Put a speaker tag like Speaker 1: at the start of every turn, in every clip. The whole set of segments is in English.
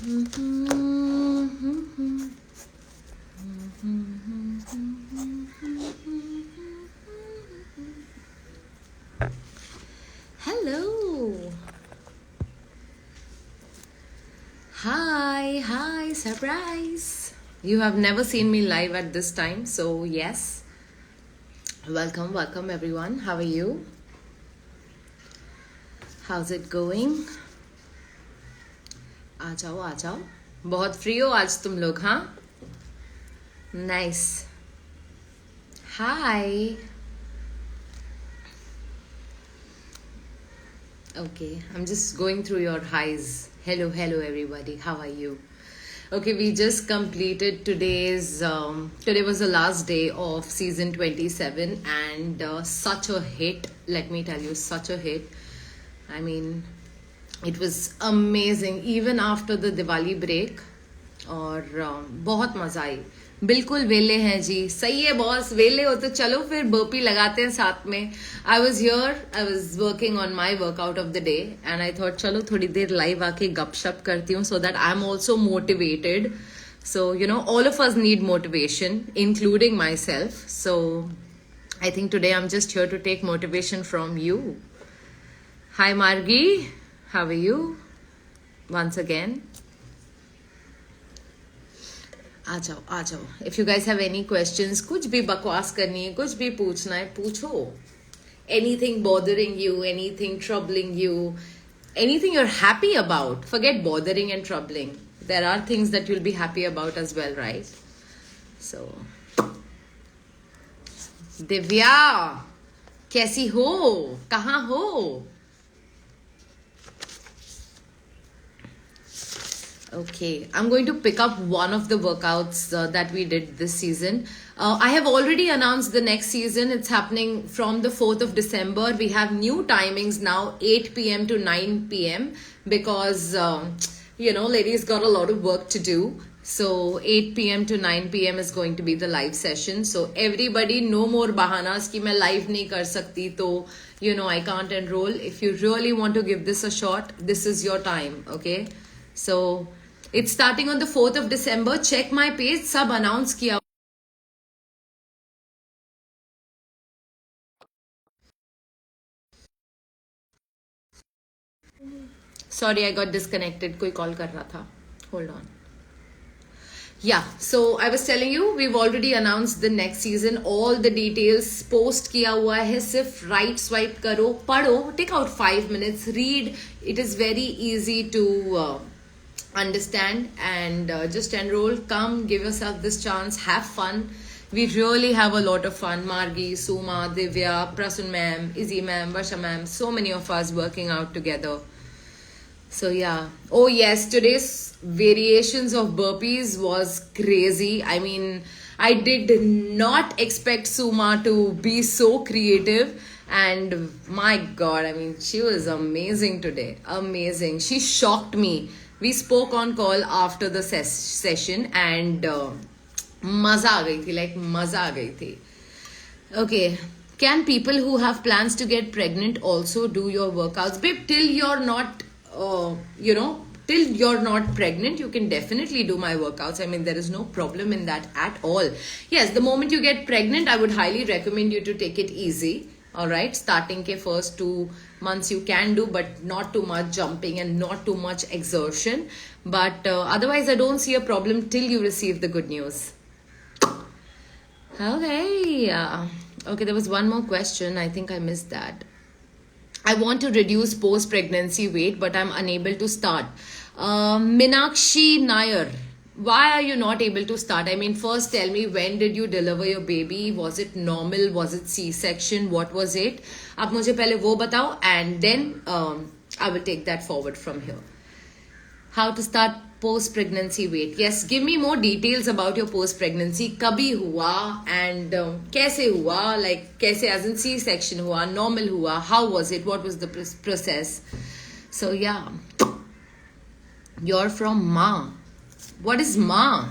Speaker 1: Hello. Hi, surprise. You have never seen me live at this time, so yes. Welcome everyone. How are you? How's it going? आ जाओ बहुत free हो आज तुम लोग हाँ nice hi okay I'm just going through your highs. Hello everybody, how are you? Okay, we just completed today was the last day of season 27 and such a hit, let me tell you, such a hit. I mean, it was amazing even after the Diwali break. और बहुत मजा आई. बिल्कुल वेले हैं जी. सही है boss, वेले हो तो चलो फिर बर्पी लगाते हैं साथ में. I was working on my workout of the day and I thought चलो थोड़ी देर लाइव आके गपशप करती हूँ so that I'm also motivated. So you know, all of us need motivation, including myself. So I think today I'm just here to take motivation from you. Hi Margi, how are you? Once again. आ जाओ. If you guys have any questions, कुछ भी बकवास करनी है, कुछ भी पूछना है, पूछो. Anything bothering you, anything troubling you, anything you're happy about. Forget bothering and troubling. There are things that you'll be happy about as well, right? So, Divya, कैसी हो? कहाँ हो? Okay, I'm going to pick up one of the workouts that we did this season. I have already announced the next season. It's happening from the 4th of December. We have new timings now, 8 p.m. to 9 p.m. because, you know, ladies got a lot of work to do. So 8 p.m. to 9 p.m. is going to be the live session. So everybody, no more bahanas ki main live nahi kar sakti, to, you know, I can't enroll. If you really want to give this a shot, this is your time, okay? So it's starting on the 4th of December. Check my page. सब announce किया. Sorry, I got disconnected. कोई call कर रहा था. Hold on. Yeah, so I was telling you, we've already announced the next season. All the details post किया हुआ है. सिर्फ right swipe करो, पढ़ो. Take out 5 minutes. Read. It is very easy to understand and just enroll. Come, give yourself this chance, have fun. We really have a lot of fun. Margi, Suma, Divya, Prasun ma'am, Izzy ma'am, Varsha ma'am, so many of us working out together. So yeah. Oh yes, today's variations of burpees was crazy. I mean, I did not expect Suma to be so creative. And my God, I mean, she was amazing today. Amazing. She shocked me. We spoke on call after the session and मजा आ गई थी, like मजा आ गई थी. Okay, can people who have plans to get pregnant also do your workouts? Babe, till you're not, till you're not pregnant, you can definitely do my workouts. I mean, there is no problem in that at all. Yes, the moment you get pregnant, I would highly recommend you to take it easy. All right, starting ke first 2 months you can do, but not too much jumping and not too much exertion. But otherwise, I don't see a problem till you receive the good news. Okay, okay, there was one more question. I think I missed that. I want to reduce post-pregnancy weight, but I'm unable to start. Minakshi Nair, why are you not able to start? I mean, first tell me, when did you deliver your baby? Was it normal? Was it C-section? What was it? आप मुझे पहले वो बताओ, and then I will take that forward from here. How to start post-pregnancy weight? Yes, give me more details about your post-pregnancy. कभी हुआ and कैसे हुआ? Like कैसे, as in C-section हुआ, normal हुआ? How was it? What was the process? So yeah, you're from Ma. What is Ma?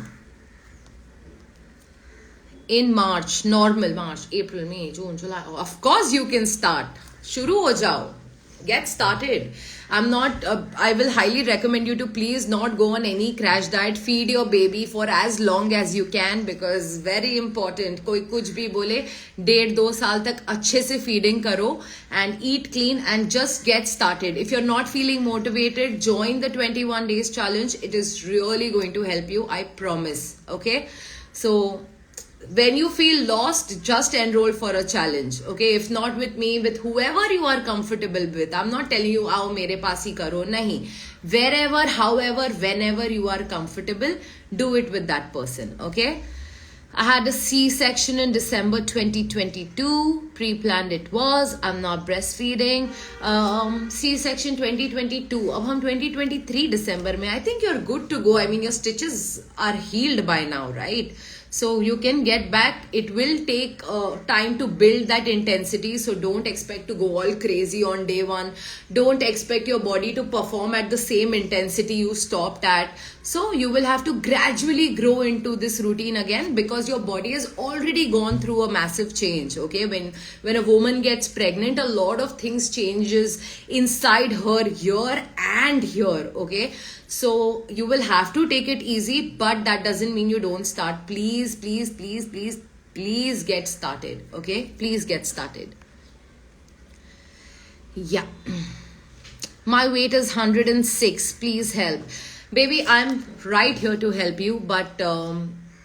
Speaker 1: In March, normal March, April, May, June, July. Oh, of course you can start. शुरू हो जाओ. get started. I will highly recommend you to please not go on any crash diet. Feed your baby for as long as you can, because very important, कोई कुछ भी बोले 1.5-2 साल तक अच्छे से feeding करो and eat clean and just get started. If you're not feeling motivated, join the 21 days challenge. It is really going to help you, I promise. Okay, so when you feel lost, just enroll for a challenge. Okay, if not with me, with whoever you are comfortable with. I'm not telling you आओ मेरे पास ही करो, नहीं. Wherever, however, whenever you are comfortable, do it with that person. Okay, I had a C-section in December 2022. Pre-planned it was. I'm not breastfeeding. C-section 2022. अब हम 2023 December में. I think you're good to go. I mean, your stitches are healed by now, right? So you can get back. It will take time to build that intensity. So don't expect to go all crazy on day one. Don't expect your body to perform at the same intensity you stopped at. So you will have to gradually grow into this routine again, because your body has already gone through a massive change. Okay, when a woman gets pregnant, a lot of things changes inside her, here and here. Okay, so you will have to take it easy, but that doesn't mean you don't start. Please, please, please, please, please get started. Okay, please get started. Yeah, my weight is 106. Please help. Baby, I'm right here to help you, but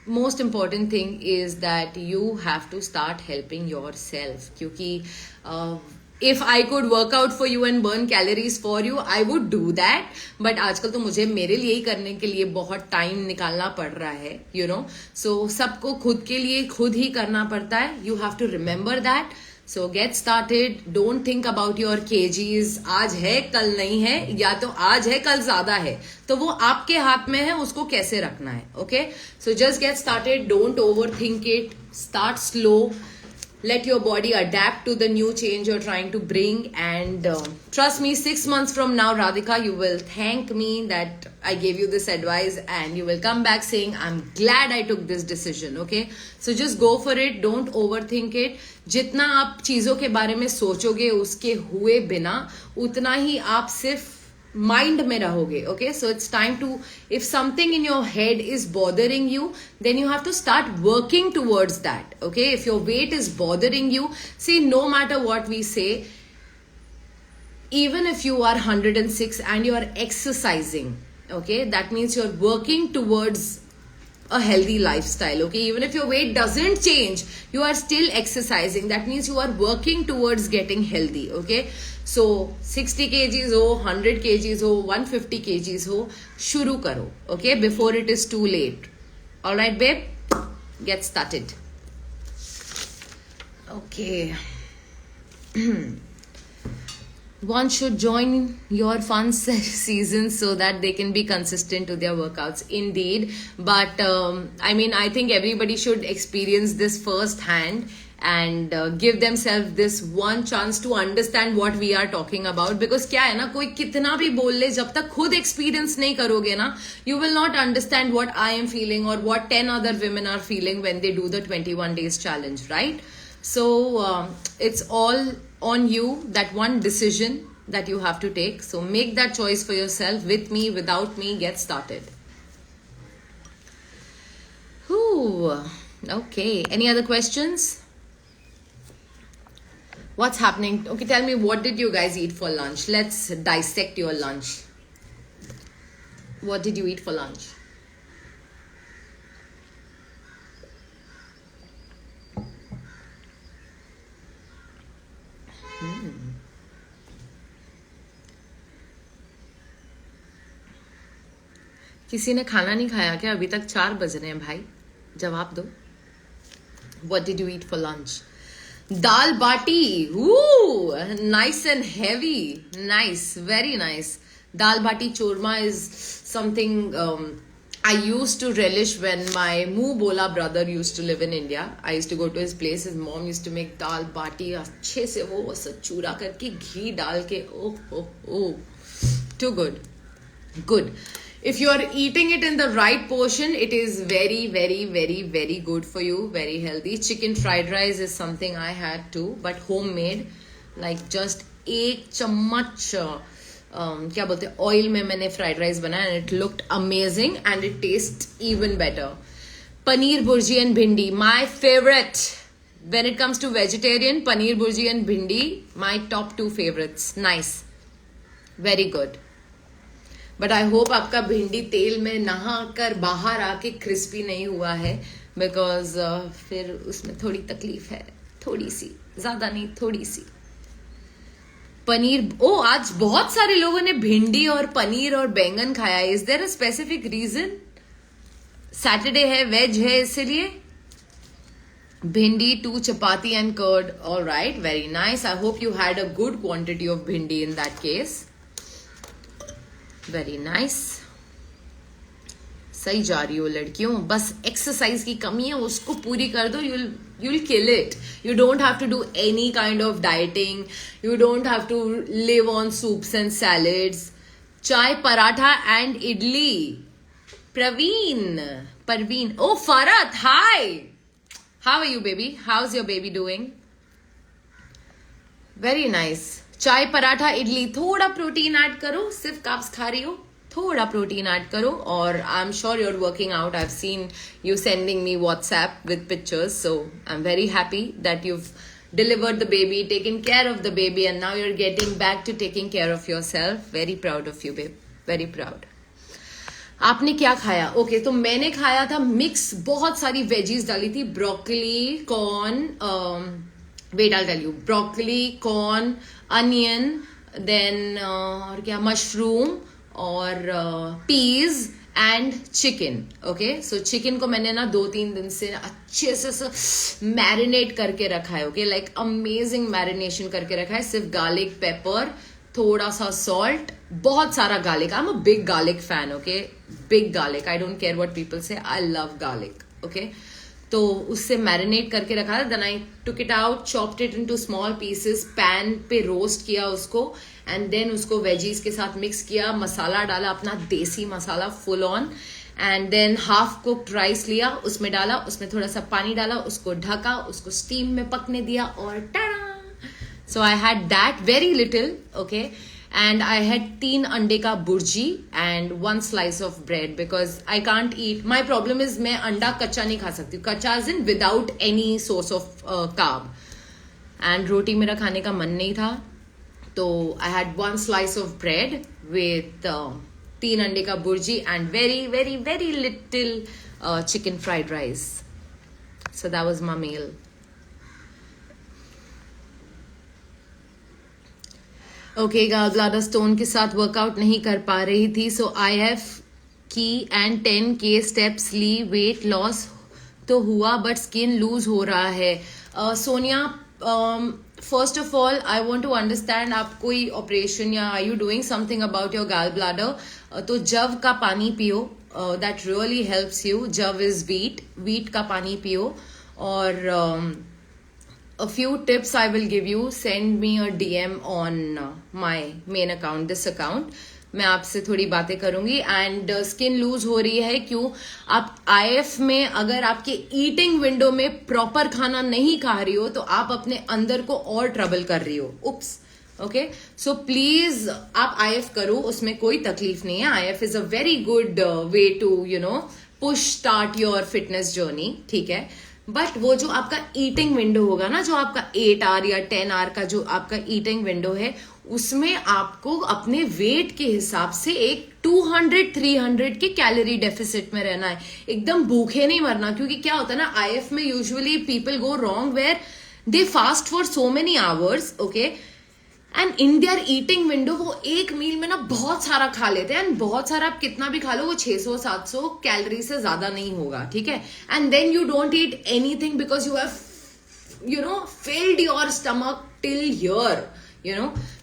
Speaker 1: most important thing is that you have to start helping yourself. Kyunki if I could work out for you and burn calories for you, I would do that. But आजकल तो मुझे मेरे लिए ही करने के लिए बहुत time निकालना पड़ रहा है, you know. So सबको खुद के लिए खुद ही करना पड़ता है. You have to remember that. So get started. Don't think about your kgs. आज है कल नहीं है, या तो आज है कल ज्यादा है, तो वो आपके हाथ में है उसको कैसे रखना है. Okay, so just get started. Don't overthink it. Start slow. Let your body adapt to the new change you're trying to bring, and trust me, 6 months from now, Radhika, you will thank me that I gave you this advice, and you will come back saying, I'm glad I took this decision. Okay, so just go for it. Don't overthink it. जितना आप चीजों के बारे में सोचोगे उसके हुए बिना, उतना ही आप सिर्फ mind में रहोगे. Okay, so it's time to, if something in your head is bothering you, then you have to start working towards that. Okay, if your weight is bothering you, see, no matter what we say, even if you are 106 and you are exercising, okay, that means you're working towards a healthy lifestyle. Okay, even if your weight doesn't change, you are still exercising. That means you are working towards getting healthy. Okay, so 60 kgs हो, 100 kgs हो, 150 kgs हो, शुरू करो. Okay, before it is too late. All right, babe, get started. Okay. One should join your fun season so that they can be consistent to their workouts. Indeed, but I mean, I think everybody should experience this firsthand and give themselves this one chance to understand what we are talking about. Because क्या है ना, कोई कितना भी बोल ले, जब तक खुद experience नहीं करोगे ना, you will not understand what I am feeling or what 10 other women are feeling when they do the 21 days challenge, right? So it's all on you, that one decision that you have to take. So make that choice for yourself, with me, without me. Get started. Ooh, okay, any other questions? What's happening? Okay, tell me, what did you guys eat for lunch? Let's dissect your lunch. What did you eat for lunch? किसी ने खाना नहीं खाया क्या? अभी तक 4 बज रहे हैं भाई, जवाब दो. What did you eat for lunch? Dal bati. Ooh, nice and heavy. Nice, very nice. Dal bati churma is something I used to relish when my Muh Bola brother used to live in India. I used to go to his place. His mom used to make dal bati अच्छे से, वो सब चूरा करके घी डाल के, oh, too good. Good. If you are eating it in the right portion, it is very, very, very, very good for you. Very healthy. Chicken fried rice is something I had too, but homemade. Like just 1 चम्मच क्या बोलते हैं oil में मैंने fried rice बनाया and it looked amazing and it taste even better. Paneer bhurji and bhindi, my favourite. When it comes to vegetarian, paneer bhurji and bhindi, my top 2 favorites. Nice, very good. But I hope आपका भिंडी तेल में नहा कर बाहर आके crispy नहीं हुआ है, because फिर उसमें थोड़ी तकलीफ है, थोड़ी सी, ज्यादा नहीं, थोड़ी सी. पनीर, ओ आज बहुत सारे लोगों ने भिंडी और पनीर और बैंगन खाया. Is there a specific reason? Saturday है, वेज है, इसलिए. Bhindi, 2 chapati and curd. All right, very nice. I hope you had a good quantity of bhindi in that case. Very nice. सही जा रही हो लड़कियों, बस एक्सरसाइज की कमी है, उसको पूरी कर दो. You'll kill it. You don't have to do any kind of dieting. You don't have to live on soups and salads. Chai, paratha and idli. Parveen. Oh, Farhat, hi. How are you, baby? How's your baby doing? Very nice. चाय, पराठा, इडली, थोड़ा protein add करो. सिर्फ carbs खा रही हो, थोड़ा protein add करो. और I am sure you're working out. I've seen you sending me WhatsApp with pictures, so I'm very happy that you've delivered the baby, taken care of the baby, and now you're getting back to taking care of yourself. Very proud of you, babe. Very proud. आपने क्या खाया? Okay, तो मैंने खाया था mix, बहुत सारी veggies डाली थी. Broccoli, corn, wait I tell you, broccoli, corn, onion, then और क्या, मशरूम और peas and chicken. Okay, so chicken को मैंने ना 2-3 दिन से अच्छे से मैरिनेट करके रखा है. ओके, लाइक अमेजिंग मैरिनेशन करके रखा है. सिर्फ गार्लिक, पेपर, थोड़ा सा सॉल्ट, बहुत सारा garlic. I am a big garlic fan. Okay, big garlic. I don't care what people से, आई लव गार्लिक. ओके, तो उससे मैरिनेट करके रखा था. Then I took it out, chopped it into small pieces, pan पे roast किया उसको, and then उसको वेजीज के साथ मिक्स किया. मसाला डाला, अपना देसी मसाला full on, and then half cooked rice लिया, उसमें डाला, उसमें थोड़ा सा पानी डाला, उसको ढका, उसको स्टीम में पकने दिया, और ta-da. So I had that, very little, okay, and I had 3 अंडे का bhurji and 1 slice of bread, because I can't eat. My problem is मैं अंडा कच्चा नहीं खा सकती. कच्चा as in without any source of carb. And रोटी मेरा खाने का मन नहीं था, तो I had 1 slice of bread with 3 अंडे का bhurji and very very very little chicken fried rice. So that was my meal. Okay, gall bladder stone के साथ वर्कआउट नहीं कर पा रही थी, सो IF की एंड 10K स्टेप्स ली. वेट लॉस तो हुआ बट स्किन लूज हो रहा है. Sonia, first of all I want to understand, आप कोई ऑपरेशन या are you doing something about your gall bladder? तो जव का पानी पियो, that really helps you. Jau is wheat का पानी पियो. और a few tips I will give you. Send me a DM on my main account, this account. मैं आपसे थोड़ी बातें करूंगी. एंड स्किन लूज हो रही है क्यों? आप IF में अगर आपके ईटिंग विंडो में प्रॉपर खाना नहीं खा रही हो, तो आप अपने अंदर को और ट्रबल कर रही हो. उप्स. ओके, सो प्लीज आप IF करो, उसमें कोई तकलीफ नहीं है. IF is a very good way to push start your fitness journey. ठीक है, बट वो जो आपका ईटिंग विंडो होगा ना, जो आपका 8 आवर या 10 आवर का जो आपका ईटिंग विंडो है, उसमें आपको अपने वेट के हिसाब से एक 200-300 के कैलोरी डेफिसिट में रहना है. एकदम भूखे नहीं मरना. क्योंकि क्या होता है ना, IF में usually people go wrong where they fast for so many hours. Okay, and in their eating window वो एक मील में ना बहुत सारा खा लेते हैं. एंड बहुत सारा आप कितना भी खा लो, वो 600-700 कैलोरी से ज्यादा नहीं होगा. ठीक है, and then you don't eat anything because you have filled your stomach till here.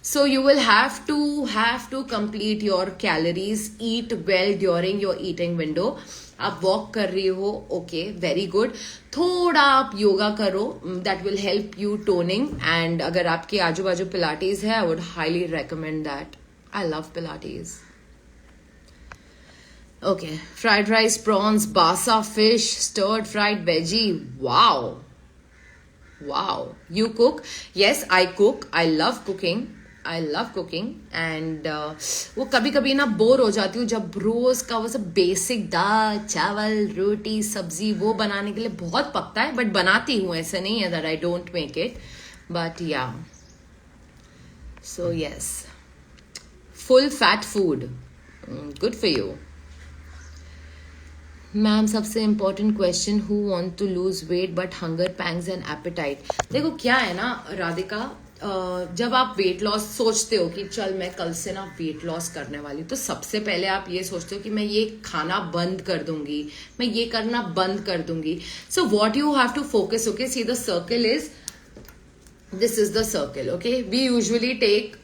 Speaker 1: So you will have to complete your calories. Eat well during your eating window. आप वॉक कर रही हो, ओके, वेरी गुड. थोड़ा आप योगा करो, that will help you toning. And अगर आपके आजू बाजू पिलाटीज है, I would highly recommend that. I love pilates. Okay, fried rice, prawns, basa fish, stirred fried veggie. Wow. You cook? Yes, I cook. I love cooking. I love cooking and वो कभी कभी ना bore हो जाती हूँ जब रोज का वो सब बेसिक दाल चावल रोटी सब्जी वो बनाने के लिए बहुत पकता है, बट बनाती हूँ, ऐसा नहीं है that I don't make it, but yeah so yes, full fat food good for you. Ma'am सबसे important question, who want to lose weight but hunger pangs and appetite. देखो क्या है ना राधिका, जब आप वेट लॉस सोचते हो कि चल मैं कल से ना वेट लॉस करने वाली हूँ, तो सबसे पहले आप ये सोचते हो कि मैं ये खाना बंद कर दूंगी, मैं ये करना बंद कर दूंगी. So what you have to focus, okay, see the circle is, this is the circle, okay. We usually take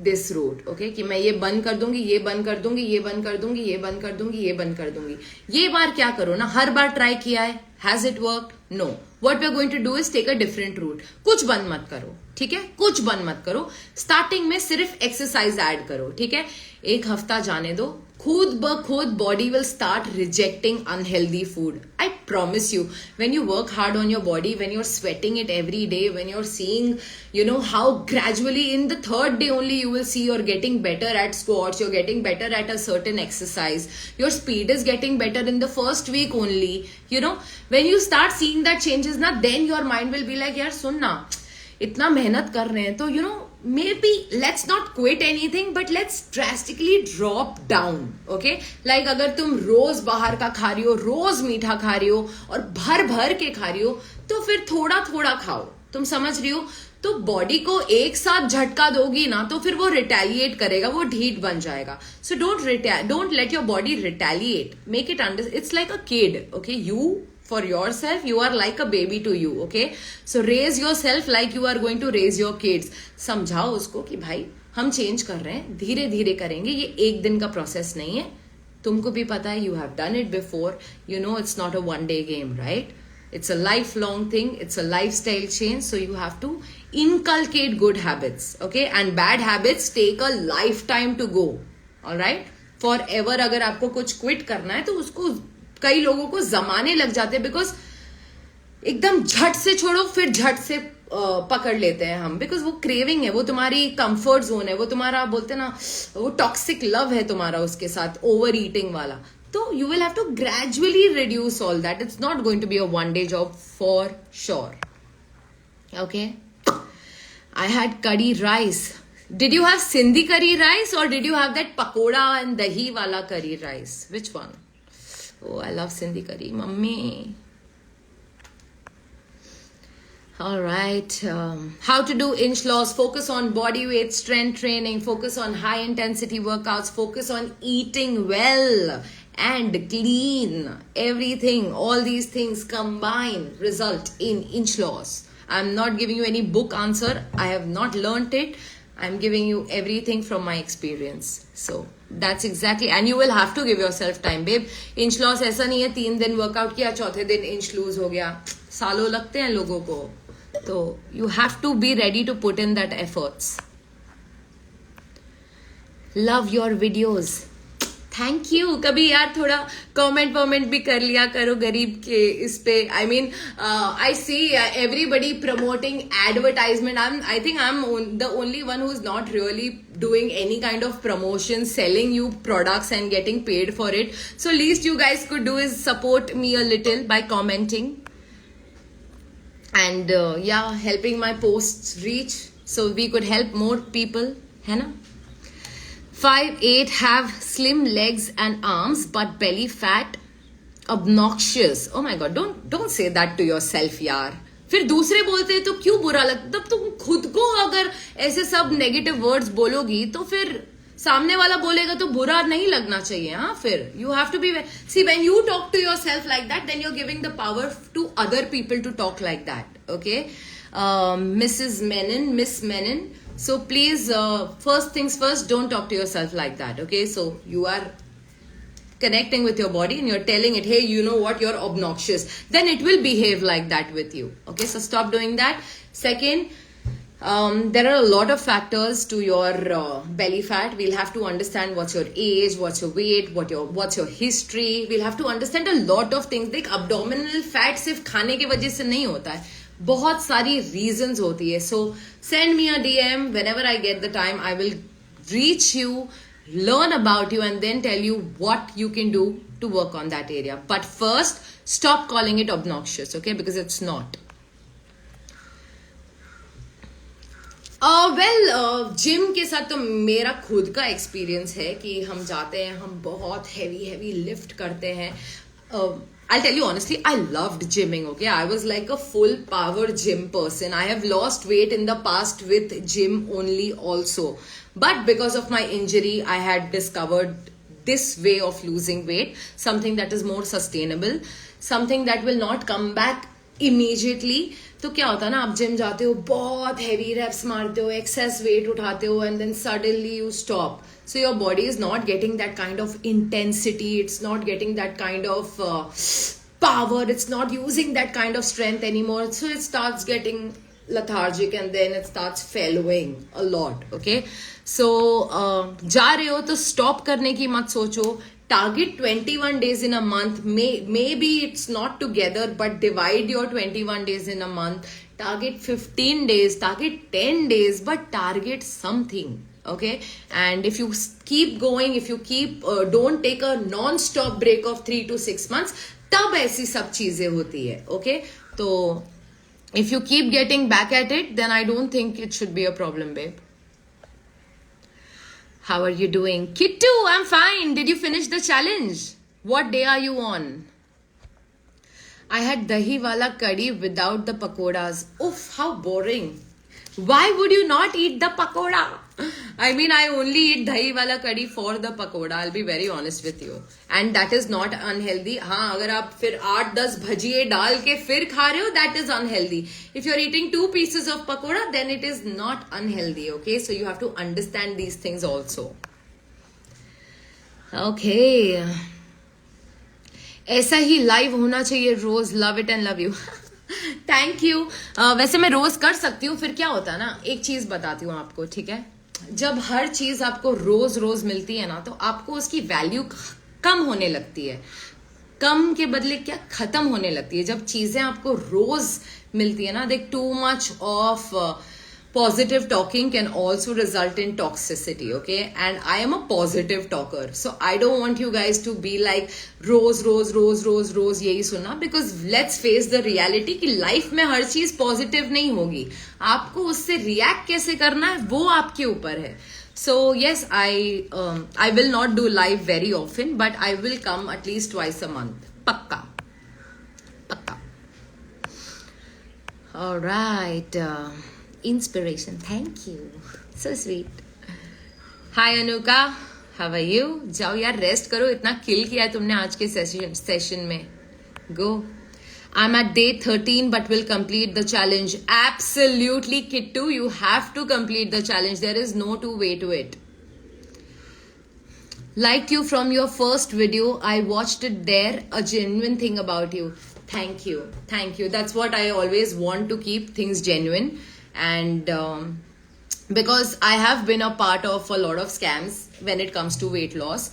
Speaker 1: this route, okay, कि मैं ये बंद कर दूंगी, ये बंद कर दूंगी, ये बंद कर दूंगी, ये बंद कर दूंगी, ये बंद कर दूंगी. ये बार क्या करो ना, हर बार ट्राई किया है, has it worked? No. What we are going to do is take a different route. कुछ बंद मत करो, ठीक है, कुछ बंद मत करो. स्टार्टिंग में सिर्फ एक्सरसाइज ऐड करो, ठीक है. एक हफ्ता जाने दो, खुद ब खुद body will start rejecting unhealthy food. I promise you, when you work hard on your body, when you're sweating it every day, when you're seeing, you know, how gradually in the third day only you will see you're getting better at squats, you're getting better at a certain exercise, your speed is getting better in the first week only, you know, when you start seeing that changes na, then your mind will be like, yaar sun na, इतना मेहनत कर रहे हैं तो you know maybe let's not quit anything but let's drastically drop down, okay. like अगर तुम रोज बाहर का खा रही हो, रोज मीठा खा रही हो और भर भर के खा रही हो, तो फिर थोड़ा थोड़ा खाओ. तुम समझ रही हो? तो बॉडी को एक साथ झटका दोगी ना तो फिर वो रिटेलिएट करेगा, वो ढीठ बन जाएगा. So don't let your body retaliate, make it under, it's like a kid, okay. You for yourself, you are like a baby to you, okay. so raise yourself like you are going to raise your kids. समझाओ उसको कि भाई हम change कर रहे हैं, धीरे धीरे करेंगे, ये एक दिन का प्रोसेस नहीं है. तुमको भी पता है, you have done it before, you know it's not a one day game, right? it's a lifelong thing, it's a lifestyle change, so you have to inculcate good habits, okay. and bad habits take a lifetime to go, all right. forever अगर आपको कुछ quit करना है तो उसको कई लोगों को जमाने लग जाते हैं, बिकॉज एकदम झट से छोड़ो फिर झट से पकड़ लेते हैं हम, बिकॉज वो क्रेविंग है, वो तुम्हारी कंफर्ट जोन है, वो तुम्हारा बोलते हैं ना, वो टॉक्सिक लव है तुम्हारा उसके साथ, ओवर ईटिंग वाला. तो you will have to gradually reduce all that. It's not going to be a one day job for sure, okay. I had curry rice. Did you have Sindhi curry rice और did you have that pakora and dahi वाला curry rice? Which one? Oh, I love Sindhi curry, mummy. All right. How to do inch loss? Focus on body weight, strength training. Focus on high intensity workouts. Focus on eating well and clean. Everything, all these things combine result in inch loss. I'm not giving you any book answer. I have not learnt it. I'm giving you everything from my experience. So that's exactly, and you will have to give yourself time, babe. Inch loss ऐसा नहीं है 3 दिन workout किया चौथे दिन inch loose हो गया, सालों लगते हैं लोगों को. तो you have to be ready to put in that efforts. Love your videos. Thank you. कभी यार थोड़ा कमेंट भी कर लिया करो गरीब के इस पे. I mean I see everybody promoting advertisement. I think I am the only one who is not really doing any kind of promotion, selling you products and getting paid for it. So least you guys could do is support me a little by commenting and yeah, helping my posts reach so we could help more people, है ना. 5'8" have slim legs and arms but belly fat, obnoxious. Oh my god, don't say that to yourself यार. फिर दूसरे बोलते हैं तो क्यों बुरा लगता. तब तुम खुद को अगर ऐसे सब नेगेटिव वर्ड्स बोलोगी तो फिर सामने वाला बोलेगा तो बुरा नहीं लगना चाहिए. हाँ, फिर you have to be, see when you talk to yourself like that then you are giving the power to other people to talk like that, okay. Mrs Menon, miss Menon, so please first things first, don't talk to yourself like that, okay. So you are connecting with your body and you're telling it, hey, you know what, you're obnoxious, then it will behave like that with you, okay. So stop doing that. Second, there are a lot of factors to your belly fat. We'll have to understand what's your age, what's your weight, what's your history. We'll have to understand a lot of things. Like abdominal fat सिर्फ खाने की वजह से नहीं होता है. बहुत सारी reasons होती है. So send me a DM whenever I get the time. I will reach you, learn about you, and then tell you what you can do to work on that area. But first, stop calling it obnoxious, okay? Because it's not. Gym के साथ तो मेरा खुद का experience है कि हम जाते हैं, हम बहुत हैवी लिफ्ट करते हैं. I'll tell you honestly, I loved gymming, okay? I was like a full power gym person. I have lost weight in the past with gym only also. But because of my injury, I had discovered this way of losing weight, something that is more sustainable, something that will not come back immediately. तो क्या होता है ना, आप gym जाते हो, बहुत heavy wraps मारते हो, एक्सेस वेट उठाते हो, and then suddenly you stop. So your body is not getting that kind of intensity, it's not getting that kind of power, it's not using that kind of strength anymore. So it starts getting lethargic and then it starts failing a lot, okay? So जा रहे हो तो stop करने की मत सोचो. Target 21 days in a month. Maybe it's not together, but divide your 21 days in a month. Target 15 days, target 10 days, but target something. Okay, and if you keep going, if you keep don't take a non-stop break of 3 to 6 months, तब ऐसी सब चीजें होती है. Okay, तो if you keep getting back at it, then I don't think it should be a problem, babe. How are you doing? Kittu, I'm fine. Did you finish the challenge? What day are you on? I had dahi wala curry without the pakoras. Oof, how boring. Why would you not eat the pakoda? I mean, I only eat dahi wala curry for the pakoda. I'll be very honest with you. And that is not unhealthy. हाँ, अगर आप फिर 8-10 भजिए डाल के फिर खा रहे हो, that is unhealthy. If you're eating 2 pieces of pakoda, then it is not unhealthy, okay? So you have to understand these things also. Okay. ऐसा ही लाइव होना चाहिए रोज. Love it and love you. Thank you. वैसे मैं रोज कर सकती हूँ. फिर क्या होता है ना, एक चीज बताती हूँ आपको, ठीक है? जब हर चीज आपको रोज रोज मिलती है ना, तो आपको उसकी वैल्यू कम होने लगती है. कम के बदले क्या, खत्म होने लगती है. जब चीजें आपको रोज मिलती है ना, देख, too much of positive talking can also result in toxicity, okay? And I am a positive talker, so I don't want you guys to be like rose यही सुनना, because let's face the reality कि life में हर चीज positive नहीं होगी. आपको उससे react कैसे करना है वो आपके ऊपर है. So yes, I will not do live very often, but I will come at least twice a month. पक्का. All right. Inspiration. Thank you. So sweet. Hi Anuka. How are you? जाओ यार, रेस्ट करो. इतना किल किया है तुमने आज के सेशन में. Go. I'm at day 13 but will complete the challenge. Absolutely, Kittu. You have to complete the challenge. There is no two way to it. Liked you from your first video. I watched it there. A genuine thing about you. Thank you. Thank you. That's what I always want, to keep things genuine. And because I have been a part of a lot of scams when it comes to weight loss,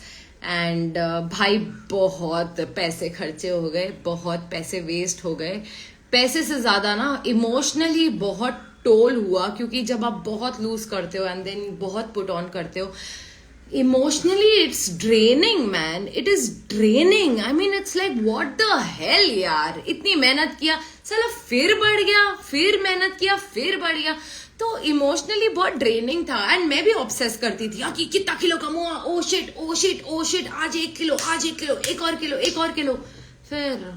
Speaker 1: and भाई बहुत पैसे खर्चे हो गए, बहुत पैसे waste हो गए. पैसे से ज्यादा ना इमोशनली बहुत टोल हुआ, क्योंकि जब आप बहुत लूज करते हो एंड देन बहुत पुट ऑन करते हो, emotionally it's draining, man. It is draining. I mean, it's like, what the hell यार, इतनी मेहनत किया, चलो फिर बढ़ गया, फिर मेहनत किया, फिर बढ़ गया. तो इमोशनली बहुत ड्रेनिंग था. एंड मैं भी ऑब्सेस करती थी कि कितना किलो कम हुआ, ओ शिट, आज 1 किलो, एक और किलो. फिर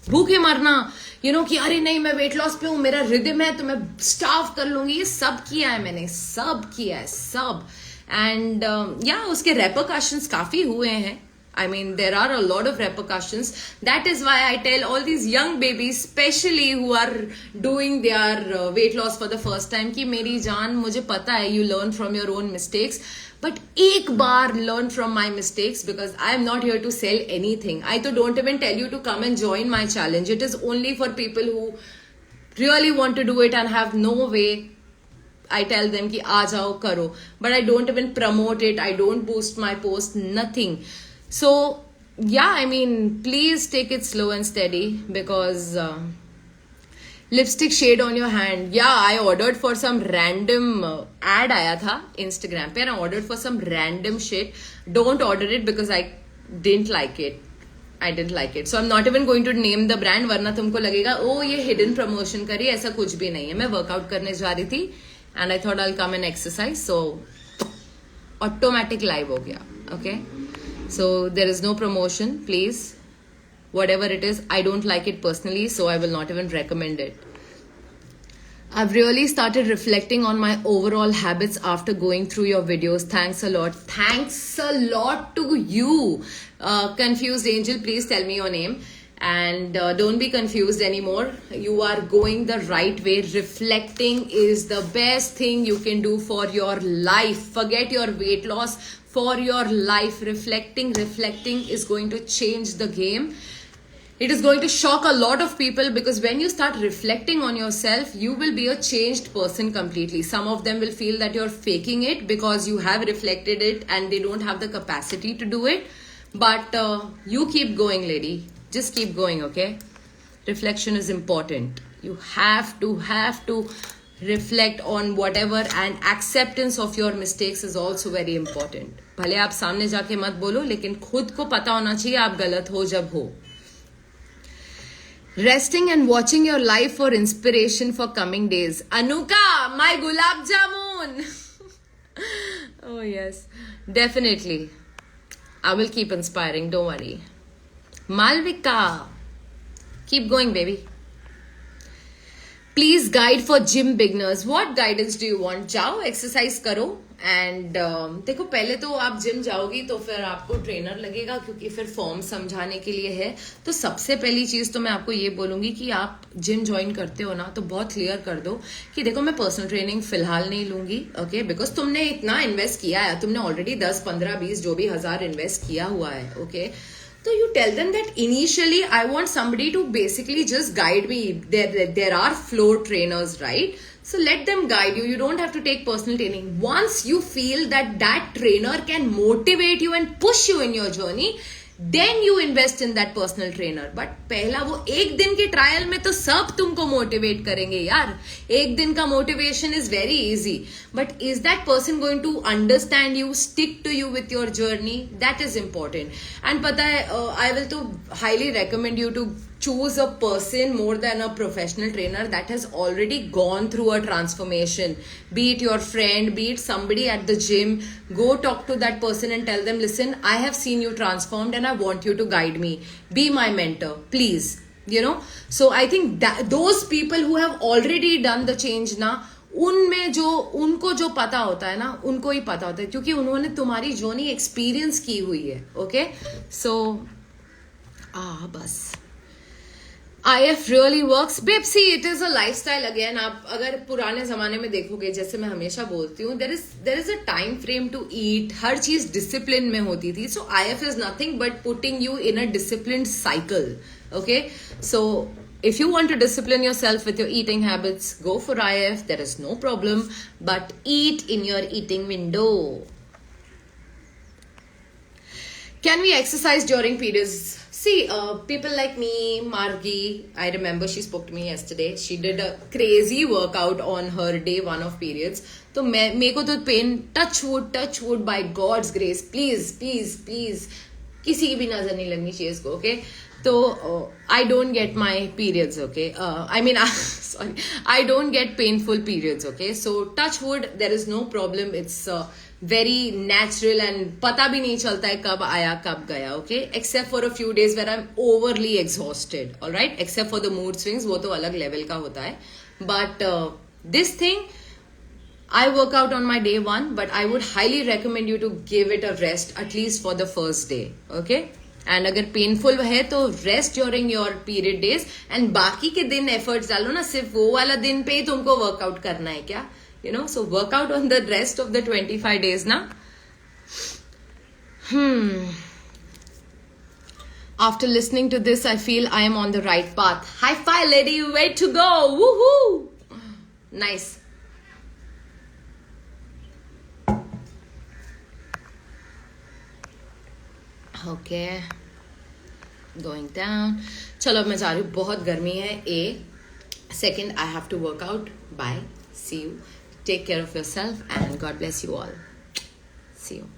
Speaker 1: भूखे मरना, कि अरे नहीं, मैं वेट लॉस पे हूँ, मेरा रिदम है, तो मैं स्टार्व कर लूंगी. ये सब किया है मैंने, सब किया है, सब. And उसके repercussions काफी हुए हैं. I mean, there are a lot of repercussions. That is why I tell all these young babies, especially who are doing their weight loss for the first time, कि मेरी जान, मुझे पता है you learn from your own mistakes, but एक बार learn from my mistakes, because I am not here to sell anything. I don't even tell you to come and join my challenge. It is only for people who really want to do it and have no way. I tell them कि आ जाओ करो, but I don't even promote it. I don't boost my post, nothing. So yeah, I mean, please take it slow and steady, because lipstick shade on your hand. Yeah I ordered for some random ad आया था Instagram पे, and I ordered for some random shit. Don't order it because I didn't like it. I didn't like it. So I'm not even going to name the brand, वरना तुमको लगेगा ओ ये hidden promotion करी. ऐसा कुछ भी नहीं है. मैं वर्कआउट करने जा रही थी and I thought I will come and exercise, so automatic live हो गया. Okay, so there is no promotion. Please, whatever it is, I don't like it personally, so I will not even recommend it. I've really started reflecting on my overall habits after going through your videos. Thanks a lot. Thanks a lot to you. Confused Angel, please tell me your name. And don't be confused anymore. You are going the right way. Reflecting is the best thing you can do for your life. Forget your weight loss. For your life, reflecting is going to change the game. It is going to shock a lot of people, because when you start reflecting on yourself, you will be a changed person completely. Some of them will feel that you're faking it because you have reflected it and they don't have the capacity to do it. But you keep going, lady. Just keep going, okay? Reflection is important. You have to reflect on whatever, and acceptance of your mistakes is also very important. भले आप सामने जाके मत बोलो, लेकिन खुद को पता होना चाहिए आप गलत हो जब हो. Resting and watching your life for inspiration for coming days. Anuka, my gulab jamun. Oh yes, definitely. I will keep inspiring, don't worry. Malvika, keep going, baby. Please guide for gym beginners. What guidance do you want? जाओ exercise करो. And देखो, पहले तो आप gym जाओगी तो फिर आपको ट्रेनर लगेगा, क्योंकि फिर फॉर्म समझाने के लिए है. तो सबसे पहली चीज तो मैं आपको ये बोलूंगी कि आप जिम ज्वाइन करते हो ना, तो बहुत क्लियर कर दो कि देखो मैं पर्सनल ट्रेनिंग फिलहाल नहीं लूंगी. ओके, बिकॉज तुमने इतना इन्वेस्ट किया है, तुमने ऑलरेडी 10, 15, 20 जो भी हजार इन्वेस्ट किया हुआ है. Okay, so you tell them that initially I want somebody to basically just guide me. There are floor trainers, right? So let them guide you. You don't have to take personal training. Once you feel that trainer can motivate you and push you in your journey, then you invest in that personal trainer. But पहला वो एक दिन के trial में तो सब तुमको motivate करेंगे यार. एक दिन का motivation is very easy, but is that person going to understand you, stick to you with your journey? That is important. And पता है, आई विल तो highly recommend you to choose a person more than a professional trainer that has already gone through a transformation. Be it your friend, be it somebody at the gym. Go talk to that person and tell them, listen, I have seen you transformed and I want you to guide me. Be my mentor, please. You know, so I think that those people who have already done the change ना, उनमें जो उनको जो पता होता है ना, उनको ही पता होता है, क्योंकि उन्होंने तुम्हारी जर्नी एक्सपीरियंस की हुई है. ओके, सो बस IF really works. Babe, see, it is a lifestyle again. आप अगर पुराने जमाने में देखोगे, जैसे मैं हमेशा बोलती हूँ, there is a time frame to eat. हर चीज डिसिप्लिन में होती थी. So IF is nothing but putting you in a disciplined cycle. Okay, so if you want to discipline yourself with your eating habits, go for IF. There is no problem. But eat in your eating window. Can we exercise during periods? See, people like me, Margi, I remember she spoke to me yesterday. She did a crazy workout on her day 1 of periods. तो मेरे को तो pen, touch wood by God's grace, please, किसी की भी नजर नहीं लगनी चाहिए इसको. ओके, तो I don't get my periods. Okay, sorry, I don't get painful periods. Okay, so touch wood, there is no problem. It's very natural and पता भी नहीं चलता है कब आया कब गया. Okay, except for a few days where I'm overly exhausted. All right, except for the mood swings, वो तो अलग level का होता है. But this thing, I work out on my day 1, but I would highly recommend you to give it a rest at least for the first day. Okay, and अगर painful है तो rest during your period days, and बाकी के दिन efforts डालो ना. सिर्फ वो वाला दिन पे ही तुमको workout करना है क्या? You know, so work out on the rest of the 25 days na. After listening to this, I feel I am on the right path. High five, lady, way to go. Woohoo! Nice. Okay, going down. चलो, मैं जा रही हूँ, बहुत गर्मी है. Second, I have to work out. Bye. See you. Take care of yourself and God bless you all. See you.